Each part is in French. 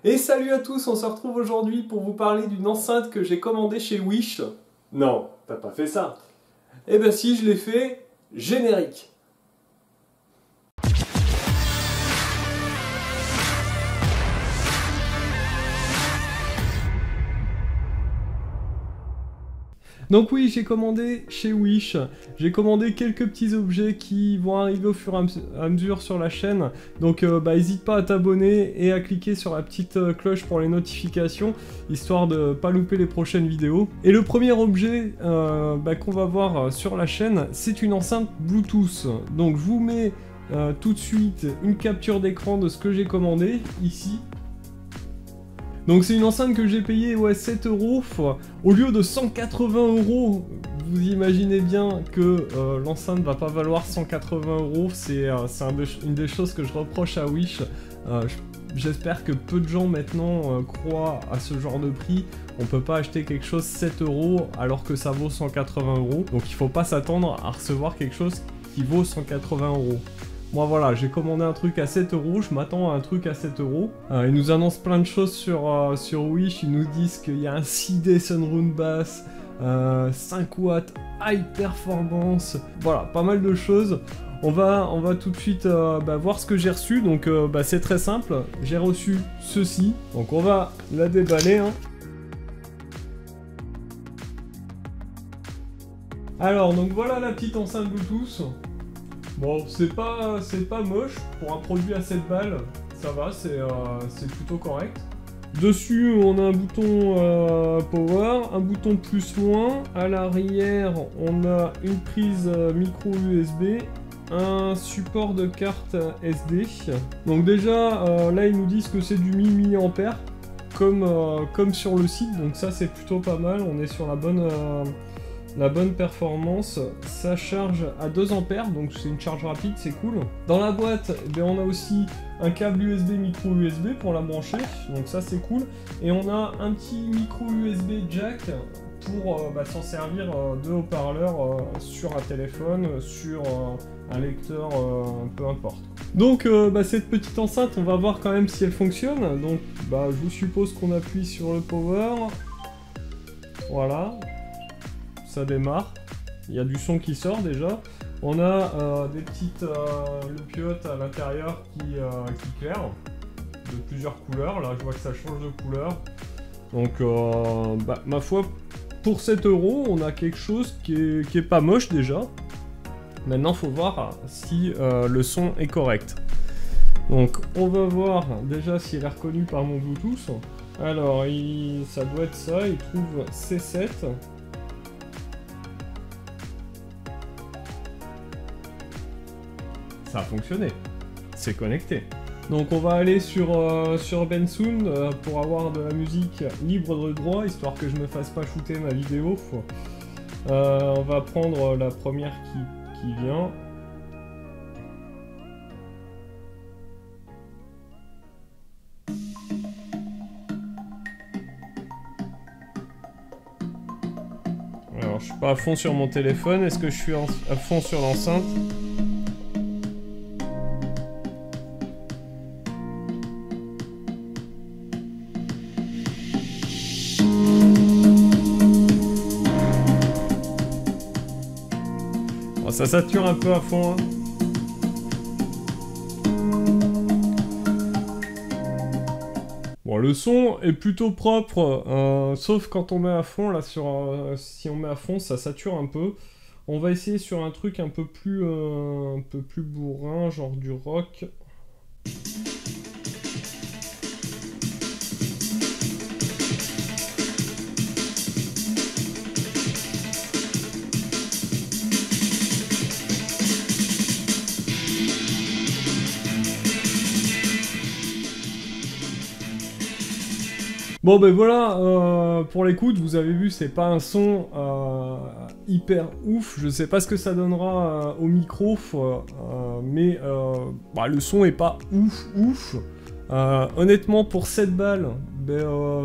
Et salut à tous, on se retrouve aujourd'hui pour vous parler d'une enceinte que j'ai commandée chez Wish. Non, t'as pas fait ça. Eh ben si, je l'ai fait, générique. Donc oui, j'ai commandé chez Wish, j'ai commandé quelques petits objets qui vont arriver au fur et à mesure sur la chaîne, donc n'hésite pas à t'abonner et à cliquer sur la petite cloche pour les notifications, histoire de pas louper les prochaines vidéos. Et le premier objet qu'on va voir sur la chaîne, c'est une enceinte Bluetooth. Donc je vous mets tout de suite une capture d'écran de ce que j'ai commandé, ici. Donc c'est une enceinte que j'ai payée 7 € au lieu de 180 €. Vous imaginez bien que l'enceinte va pas valoir 180 €. C'est une des choses que je reproche à Wish. J'espère que peu de gens maintenant croient à ce genre de prix. On peut pas acheter quelque chose 7 € alors que ça vaut 180 €. Donc il faut pas s'attendre à recevoir quelque chose qui vaut 180 €. Moi voilà, j'ai commandé un truc à 7 €, je m'attends à un truc à 7 €. Ils nous annoncent plein de choses sur Wish, ils nous disent qu'il y a un 6D Sunroof Bass, 5 watts, high performance, voilà, pas mal de choses. On va tout de suite voir ce que j'ai reçu, donc c'est très simple, j'ai reçu ceci, donc on va la déballer. Alors, donc voilà la petite enceinte Bluetooth. Bon, c'est pas moche, pour un produit à 7 balles, ça va, c'est plutôt correct. Dessus, on a un bouton power, un bouton plus-moins. À l'arrière, on a une prise micro USB, un support de carte SD. Donc déjà, là, ils nous disent que c'est du 1000 mAh, comme sur le site, donc ça, c'est plutôt pas mal, on est sur la bonne performance. Ça charge à 2 ampères, donc c'est une charge rapide, c'est cool. Dans la boîte, on a aussi un câble USB micro USB pour la brancher, donc ça c'est cool. Et on a un petit micro USB jack pour s'en servir de haut-parleur sur un téléphone, sur un lecteur, peu importe. Donc cette petite enceinte, on va voir quand même si elle fonctionne. Donc je vous suppose qu'on appuie sur le power. Voilà. Ça démarre, il y a du son qui sort déjà. On a des petites loupiottes à l'intérieur qui clairent de plusieurs couleurs. Là je vois que ça change de couleur. Donc ma foi, pour 7 €, on a quelque chose qui est pas moche déjà. Maintenant faut voir si le son est correct. Donc on va voir déjà si elle est reconnue par mon Bluetooth. Alors ça doit être ça, il trouve C7. Ça a fonctionné, c'est connecté. Donc on va aller sur Bensound pour avoir de la musique libre de droit, histoire que je me fasse pas shooter ma vidéo. On va prendre la première qui vient. Alors je suis pas à fond sur mon téléphone, est-ce que je suis à fond sur l'enceinte ? Ça sature un peu à fond. Bon, le son est plutôt propre, sauf quand on met à fond, là, si on met à fond, ça sature un peu. On va essayer sur un truc un peu plus bourrin, genre du rock. Bon voilà, pour l'écoute, vous avez vu, c'est pas un son hyper ouf, je sais pas ce que ça donnera au micro, mais le son est pas ouf. Honnêtement, pour 7 balles,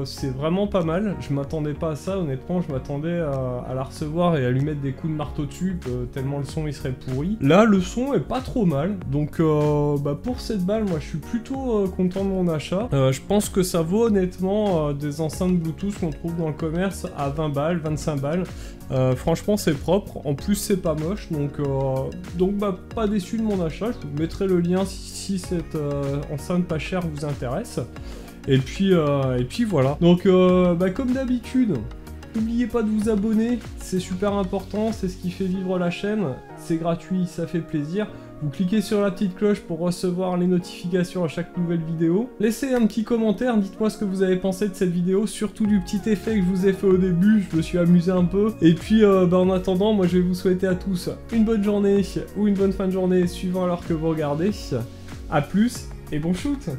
c'est vraiment pas mal. Je m'attendais pas à ça, honnêtement, je m'attendais à la recevoir et à lui mettre des coups de marteau dessus, tellement le son il serait pourri. Là, le son est pas trop mal, donc pour cette balle, moi je suis plutôt content de mon achat. Je pense que ça vaut honnêtement des enceintes Bluetooth qu'on trouve dans le commerce à 20 balles, 25 balles. Franchement c'est propre, en plus c'est pas moche, donc pas déçu de mon achat. Je vous mettrai le lien si cette enceinte pas chère vous intéresse. Et puis voilà. Donc comme d'habitude, n'oubliez pas de vous abonner, c'est super important, c'est ce qui fait vivre la chaîne, c'est gratuit, ça fait plaisir. Vous cliquez sur la petite cloche pour recevoir les notifications à chaque nouvelle vidéo. Laissez un petit commentaire, dites-moi ce que vous avez pensé de cette vidéo, surtout du petit effet que je vous ai fait au début, je me suis amusé un peu. Et puis en attendant, moi je vais vous souhaiter à tous une bonne journée ou une bonne fin de journée suivant l'heure que vous regardez. A plus et bon shoot!